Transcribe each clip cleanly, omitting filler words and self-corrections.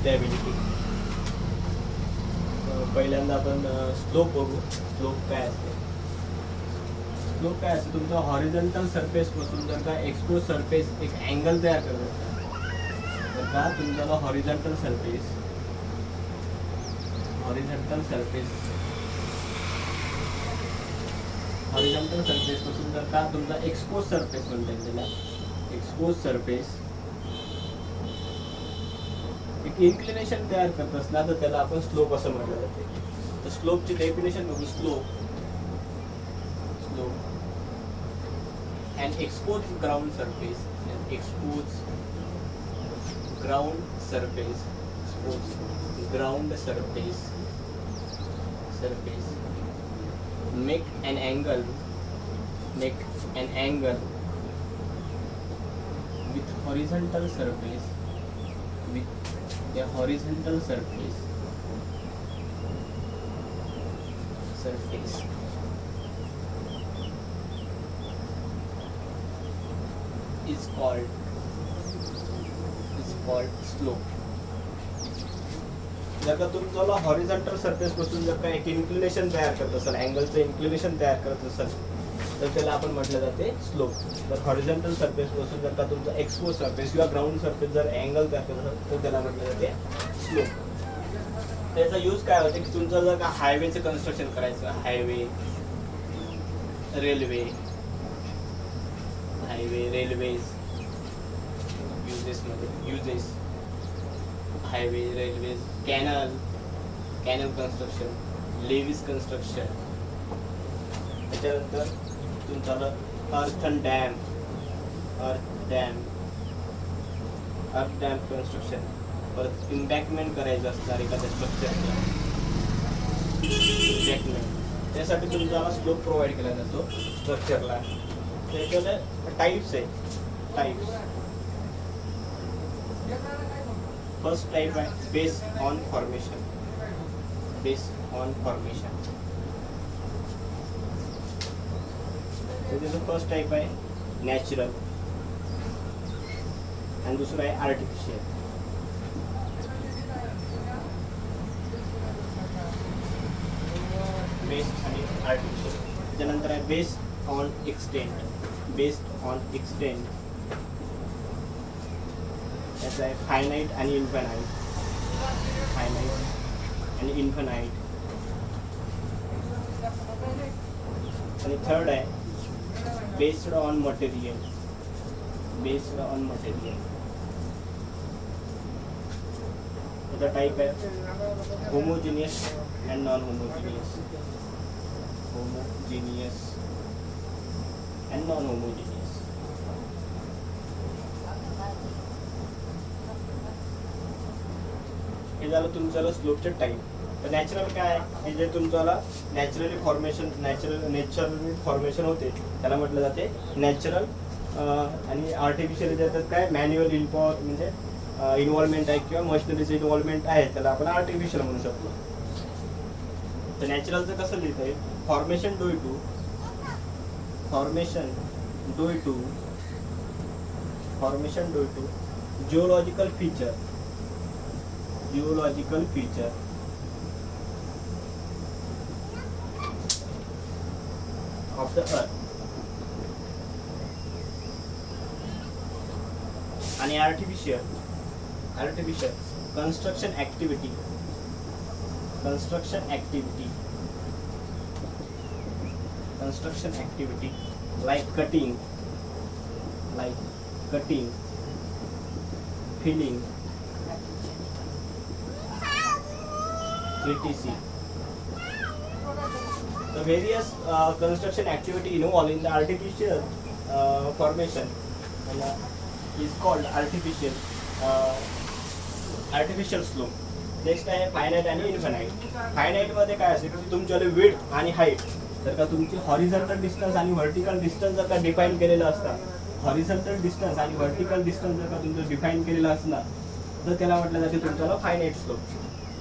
Stability. पहिल्यांदा आपण slope बघू. स्लोप काय असते? स्लोप काय असते? तुमचा हॉरिझॉन्टल सरफेसपासून जर का एक्सपोज सरफेस एक अँगल तयार करत असतात, तर का तुमच्याला हॉरिझॉन्टल सरफेस पासून जर का तुमचा एक्सपोज सरफेस म्हणतात त्याला, एक्सपोज सरफेस एक इन्क्लिनेशन तयार करत असला तर त्याला आपण स्लोप असं म्हटलं जाते. तर स्लोपची डेफिनेशन बघू. Slope an exposed ground surface make an angle with horizontal surface is called slope. जर का तुम्हाला हॉरिझॉन्टल सरफेस पासून जर का एक इन्क्लिनेशन तयार करत असेल, अँगलचं इन्क्लिनेशन तयार करत असेल, तर त्याला आपण म्हटलं जाते स्लोप. तर हॉरिझॉन्टल सरफेस पासून जर का तुमचा एक्सपोज सरफेस किंवा ग्राउंड सरफेस जर अँगल तयार करत असेल तर त्याला म्हटलं जाते स्लोप. त्याचा यूज काय होते की तुमचं जर का हायवेचं कन्स्ट्रक्शन करायचं, railways uses highway, railways, canal construction, levees construction, त्याच्यानंतर तुमचा अर्थ डॅम कन्स्ट्रक्शन, परत इम्पॅक्टमेंट करायचं असणार एखाद्या स्ट्रक्चरला, त्यासाठी तुमचा स्लोप प्रोव्हाइड केला जातो स्ट्रक्चरला. त्याच्यामध्ये टाईप्स आहे. फर्स्ट टाइप आहे बेस्ड ऑन फॉर्मेशन. त्याचं फर्स्ट टाइप आहे नॅचरल आणि दुसरं आहे आर्टिफिशियल. बेस्ड आणि आर्टिफिशियल. त्याच्यानंतर आहे बेस्ड ऑन एक्सटेंट. त्याचं आहे फायनाईट आणि इन्फानाईट. आणि थर्ड आहे बेस्ड ऑन मटेरियल. त्याचा टाईप आहे होमोजिनियस अँड नॉन होमोजिनियस. हे झालं तुमचं स्लोपचे टाईप. तर नॅचरल काय आहे, हे जे तुमच्याला नॅचरली फॉर्मेशन होते त्याला म्हटलं जाते नॅचरल. आणि आर्टिफिशियल ज्याच्यात काय मॅन्युअल म्हणजे इन्व्हॉल्वमेंट आहे किंवा मशिनरीचं इन्व्हॉल्वमेंट आहे त्याला आपण आर्टिफिशियल म्हणू शकतो. तर नॅचरलचं कसं लिहिता येईल? Formation due to geological feature of the earth. आणि artificial construction activity like cutting, filling, etc. The various construction activity involved in the artificial formation is called artificial slope. Next आहे फायनाईट आणि infinite. Finite मध्ये काय असेल की तुमच्याकडे width आणि height जर का तुमची हॉरिझॉन्टल डिस्टन्स आणि व्हर्टिकल डिस्टन्स जर का डिफाईन केलेलं असतं, हॉरिझॉन्टल डिस्टन्स आणि व्हर्टिकल डिस्टन्स जर का तुमचं डिफाईन केलेलं असणार तर त्याला म्हटलं जाते तुमच्याला फायनाईट स्लोप.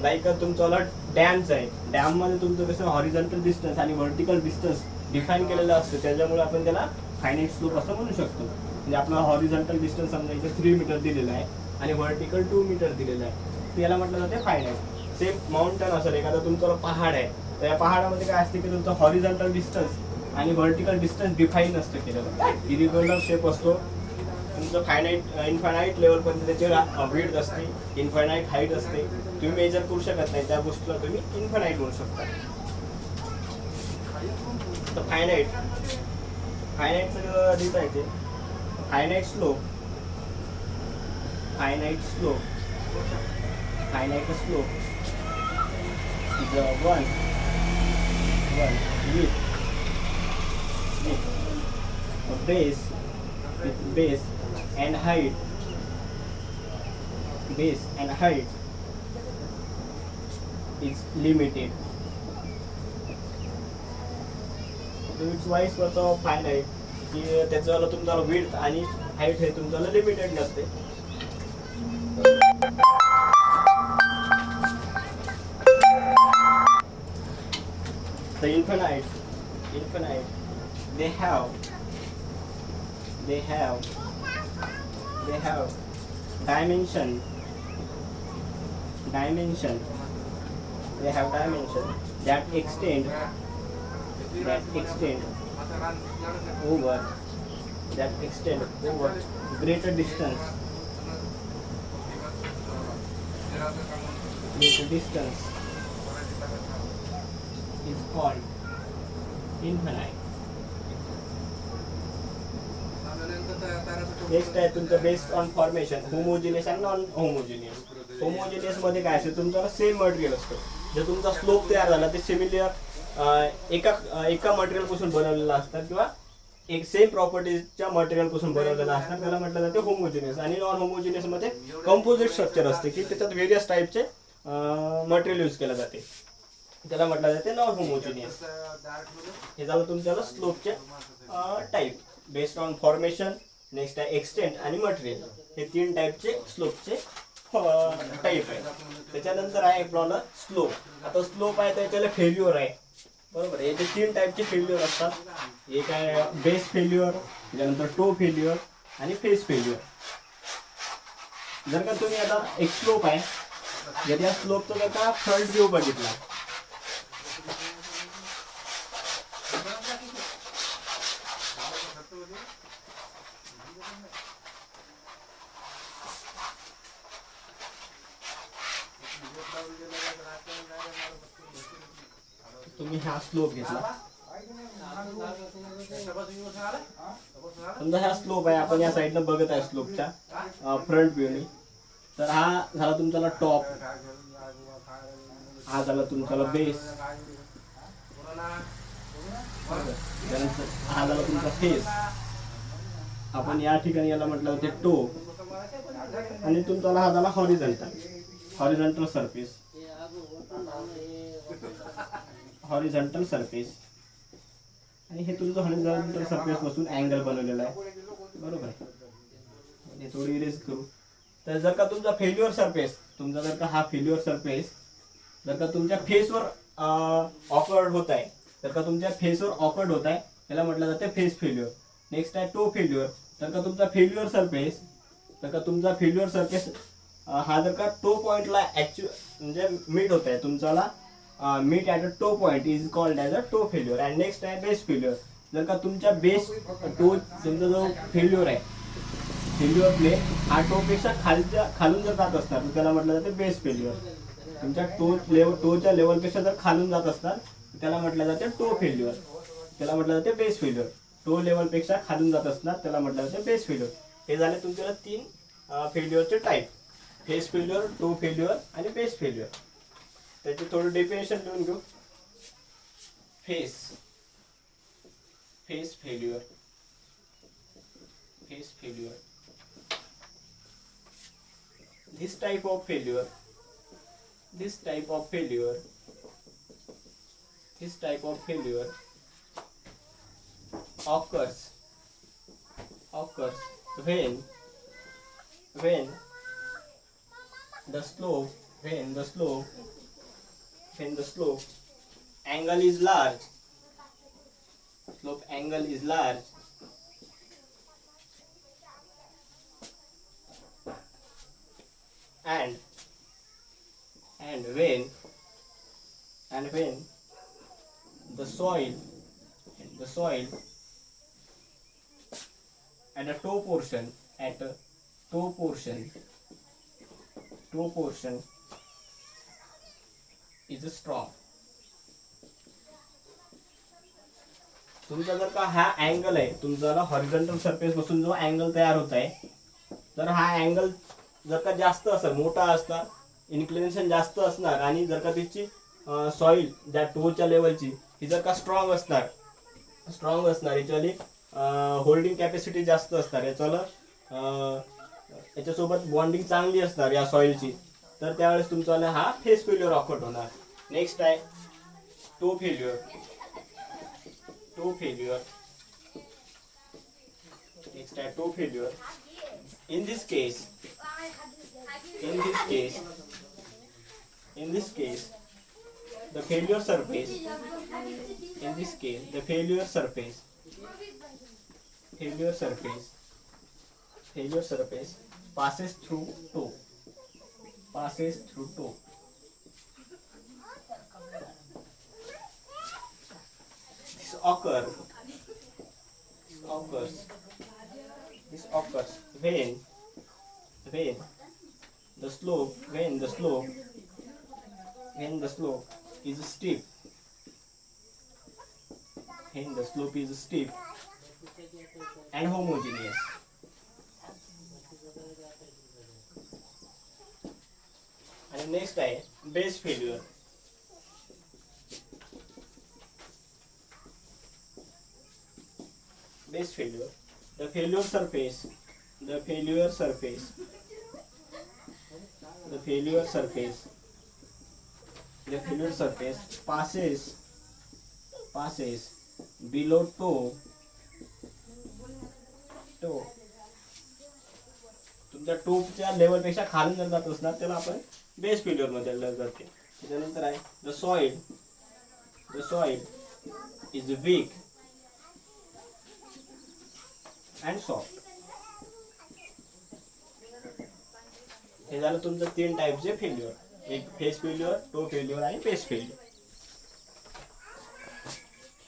लाईक तुमच्याला डॅम्स आहे, डॅममध्ये तुमचं कसं हॉरिझॉन्टल डिस्टन्स आणि व्हर्टिकल डिस्टन्स डिफाईन केलेलं असतं, त्याच्यामुळे आपण त्याला फायनाईट स्लोप असं म्हणू शकतो. म्हणजे आपला हॉरिझॉन्टल डिस्टन्स समजा इथे 3 मीटर दिलेला आहे आणि व्हर्टिकल 2 मीटर दिलेला आहे, याला म्हटलं जाते फायनाईट. सेम माउंटन असेल, एखादा तुमचा पहाड आहे, तर या पहाडामध्ये काय असते की तुमचा हॉरिझॉन्टल डिस्टन्स आणि व्हर्टिकल डिस्टन्स डिफाईन असते केलेलं. इरिग्युलर शेप असतो तुमचं. फायनाईट इन्फायनाईट लेवलपर्यंत त्याची विड्थ असते, इन्फायनाईट हाईट असते. तुम्ही मेजर करू शकत नाही त्या गोष्टीला तुम्ही इन्फायनाईट म्हणू शकता. तर फायनाईटचं लिहिता येते finite slope is one with base and height is limited. So it's vice versa of finite की त्याचं तुमचा विड्थ आणि हाईट हे तुमचं लिमिटेड नसते. The infinite they have dimension that extend over greater distance is called infinite. Next आहे तुमचं based on formation, homogeneous आणि नॉन होमोजिनियस. होमोजिनियस मध्ये काय असेल, तुमचं सेम मटेरियल असतं. जर तुमचा स्लोप तयार झाला ते सिमिलर एका मटेरियल पासून बनवलेला असतात किंवा एक सेम प्रॉपर्टीजच्या मटेरियल पासून बनवलेला असतात, त्याला म्हटलं जाते होमोजिनियस. आणि नॉन होमोजिनियस मध्ये कंपोजिट स्ट्रक्चर असते की त्याच्यात व्हेरियस टाईपचे मटेरियल यूज केलं जाते, त्याला म्हटलं जाते नॉन होमोजिनियस. हे झालं तुमच्याला स्लोपचे type based on formation. Next आहे एक्सटेंट आणि मटेरियल, हे 3 टाईपचे स्लोपचे टाईप आहे. त्याच्यानंतर आहे आपल्याला स्लोप. आता स्लोप आहे त्याच्याला फेल्युअर आहे, बरोबर. याचे 3 टाईपचे फेल्युअर असतात. एक आहे बेस फेल्युअर, त्याच्यानंतर टो फेल्युअर आणि फेस फेल्युअर. जर का तुम्ही आता एक स्लोप आहे, जर या स्लोपचा जर का फ्रंट व्ह्यू बघितला, तुम्ही हा स्लोप घेतला, समजा हा स्लोप आहे, आपण या साईडनं बघत आहे स्लोपच्या फ्रंट व्ह्यूनी. तर हा झाला तुमचा टॉप, हा झाला तुमचा बेस, हा झाला तुमचा फेस. आपण या ठिकाणी याला म्हटलं होते टो. आणि तुमचा हा झाला हॉरिझॉन्टल सरफेस. आणि हे तुमचं हॉरिझॉन्टल सरफेस पासून अँगल बनवलेला आहे, बरोबर आहे. हे थोडी इरेज करू. तर जर का तुमचा फेल्युअर सरफेस, जर का हा फेल्युअर सरफेस जर का तुमच्या फेसवर ऑकवर्ड होत आहे, त्याला म्हटलं जाते फेस फेल्युअर. नेक्स्ट आहे टो फेल्युअर. जर का तुमचा फेल्युअर सरफेस हा जर का टो पॉइंटला म्हणजे मीट होत आहे, तुमच्याला meet at a toe point is called as a toe failure. And next आहे बेस फेल्युअर. जर का तुमच्या बेस टो, तुमचा जो फेल्युअर आहे, फेल्युअर प्लेन हा टोपेक्षा खालून जर जात असणार, तर त्याला म्हटलं जाते बेस फेल्युअर. तुमच्या टोच्या लेवलपेक्षा जर खालून जात असणार, तर त्याला म्हटलं जाते टो फेल्युअर. त्याला म्हटलं जाते बेस फेल्युअर. टो लेवलपेक्षा खालून जात असणार, त्याला म्हटलं जाते बेस फेल्युअर. हे झाले तुमच्याला 3 फेल्युअरचे type: face failure, toe failure आणि बेस फेल्युअर. त्याचे थोडं डेफिनेशन लिहून घेऊ. Face failure. This type of failure occurs when the slope angle is large. And and when the soil at a toe portion is strong. तुमचा जर का हा angle आहे, तुमचा हॉरिझॉन्टल सरफेस पासून जो अँगल तयार होत आहे, तर हा अँगल जर का जास्त असेल, मोठा असणार, इन्क्लिनेशन जास्त असणार आणि जर का तिची सॉइल ज्या टोच्या लेवलची ही जर का स्ट्रॉंग असणार याच्यावाली होल्डिंग कॅपॅसिटी जास्त असणार, याच्यासोबत बॉन्डिंग चांगली असणार या सॉइलची, तर त्यावेळेस तुमचा हा फेस फेल्युअर ऑफर होणार. नेक्स्ट आहे टो फेल्युअर. Next आहे toe failure. In this case, the failure surface. In this case, the failure surface passes through toe. This occurs when the slope is steep. And homogeneous. And next आहे base failure. The failure surface passes below toe. तुमच्या टोपच्या level पेक्षा खाली जर जात असणार त्याला आपण base failure मध्ये जाते. त्यानंतर आहे the soil is weak and soft. हे झालं तुमचं 3 टाईपचे फेल्युअर, एक फेस फेल्युअर, टो फेल्युअर आणि बेस फेल्युअर.